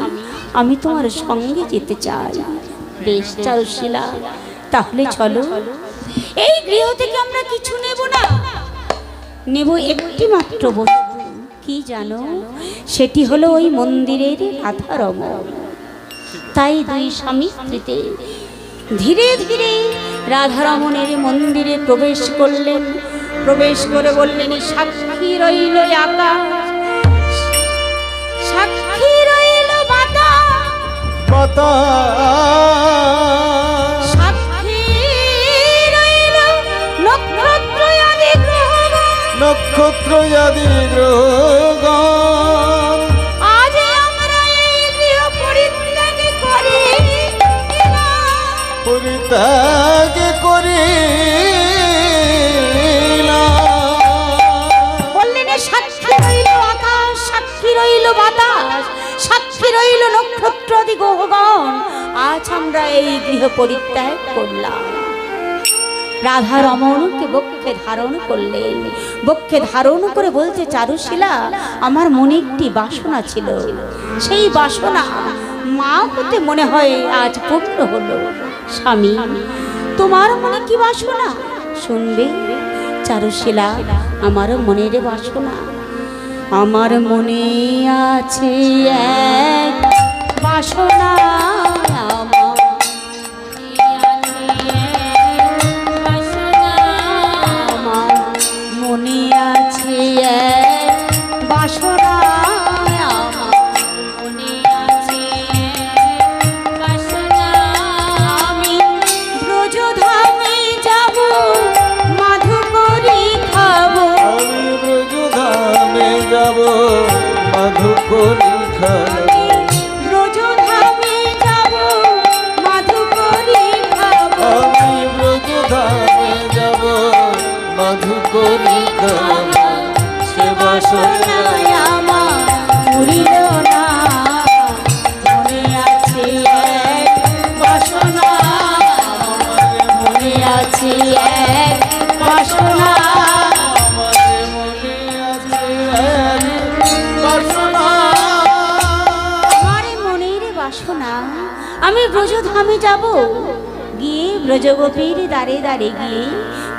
আমি তোমার সঙ্গে যেতে চাই। বেশ চারুশীলা, তাহলে চলো, এই গৃহ থেকে আমরা কিছু নেব না, নেব একটি মাত্র বস্তু। কি জানো? সেটি হলো ওই মন্দিরের রাধারমণ। তাই দুই স্বামী স্ত্রীতে ধীরে ধীরে রাধারমণের মন্দিরে প্রবেশ করলেন। প্রবেশ করে বললেন, সাক্ষী রইল আকাশ, সাক্ষী রইল বাতাস, সাক্ষী রইল নক্ষত্র আদি গ্রহগণ, আজ আমরা এই গৃহ পরিত্যাগ করি বললেন, সাক্ষী রইল আকাশ, সাক্ষী রইল বাতাস, সাক্ষী রইল নক্ষত্র আদি গ্রহগণ, আজ আমরা এই গৃহ পরিত্যাগ করলাম। রাধা রমণকে বক্ষে ধারণ করলেন। বক্ষে ধারণ করে বলছে, চারুশীলা আমার মনে একটি বাসনা ছিল, সেই বাসনা মা হতে মনে হয় আজ পূর্ণ হলো। স্বামী তোমার মনে কি বাসনা শুনবে? চারুশীলা আমার মনের বাসনা, আমার মনে আছে এক বাসনা, আমার মনে আছে এক বাসনা, আমার মনে আছে এক বাসনা, আমার মনে আছে এক বাসনা। আমি ব্রজধামে যাব, মাধুকরী খাবো, আমি ব্রজধামে যাব, মাধুকরী খাবো। ব্রজধামে যাব, মাধুকরী খাবো, আমি ব্রজধামে যাব, মাধুকরী খাবো। সে বাসনা আমার পুরিল না, মনে আছে এক বাসনা, মনে আছে এক বাসনা, আমার মনে আছে এক বাসনা। আমার মনের বাসনা। আমি ব্রজধামে যাব, গিয়ে ব্রজগোপীর দ্বারে দ্বারে গিয়ে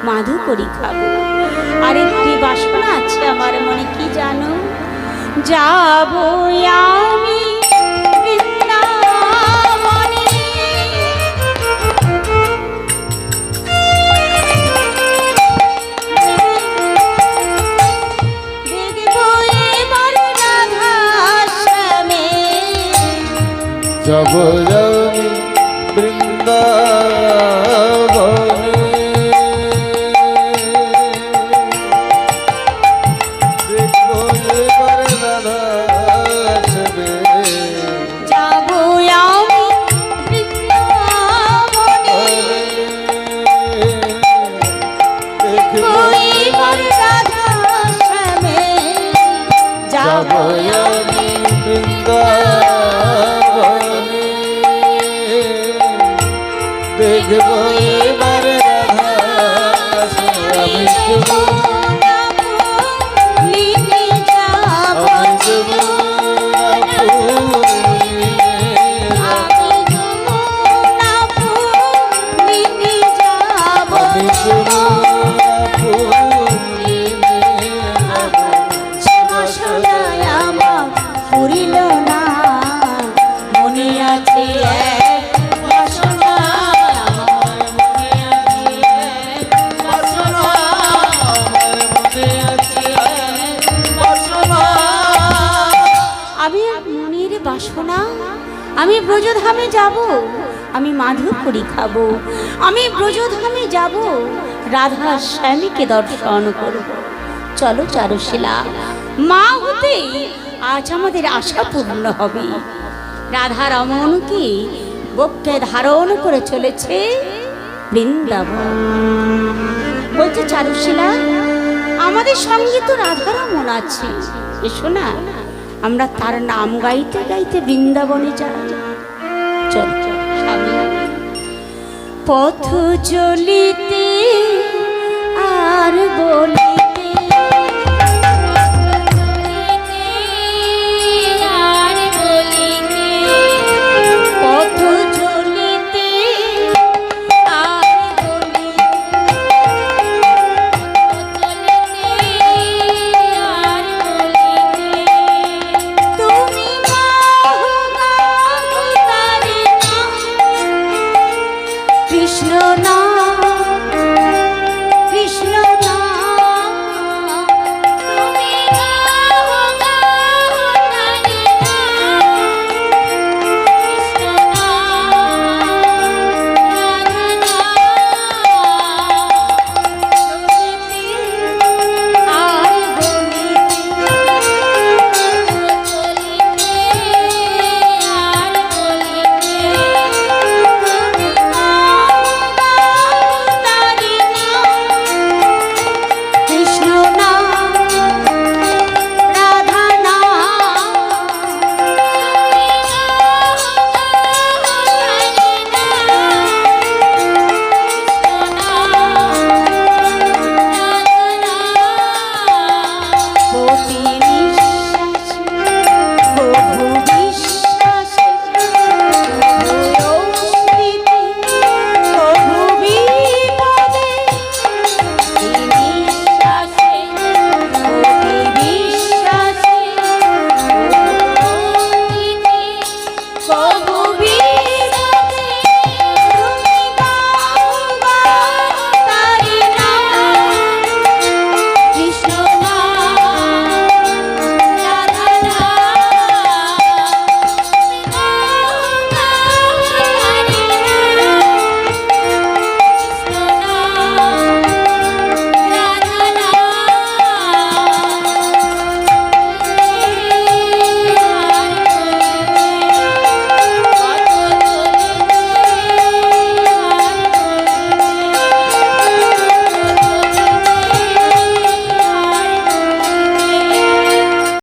মাধুকরী খাবো। আরেকটি বাসনা আছে আমার মনে, কি জানো? যাব আমি বৃন্দাবনে, দেখবো এবার রাধাশ্যামে, যাব আমি বৃন্দাবনে, দেখবো এবার রাধা আসবে। যাব আমি বৃন্দাবনে, দেখবো এবার রাধাশ্যামে, যাব আমি বৃন্দাবনে, দেখবো এবার রাধা আসবে। আমি যাব, লিখে যাব, আমি যাব আমি যমুনা লিখে যাব, আমি যাব সে বাসনায় আমার পুরিল না, মনে আছে এক বাসনা, আমার মনে আছে এক বাসনা, আমি মনের বাসনা। আমি ব্রজধামে যাব, আমি মাধুকরী খাবো, আমি ব্রজধামে যাব, রাধা শ্যামীকে দর্শন করব। চলো চারুশীলা, মা হতে আজ আমাদের আশা পূর্ণ হবে। রাধা রমণকে বক্ষে ধারণ করে চলেছে বৃন্দাবন। বলছে চারুশীলা, আমাদের সঙ্গে তো রাধা রমণ আছে, এসো না আমরা তার নাম গাইতে গাইতে বৃন্দাবনে যাই। চল স্বামী। পথ চলিতে আর বলি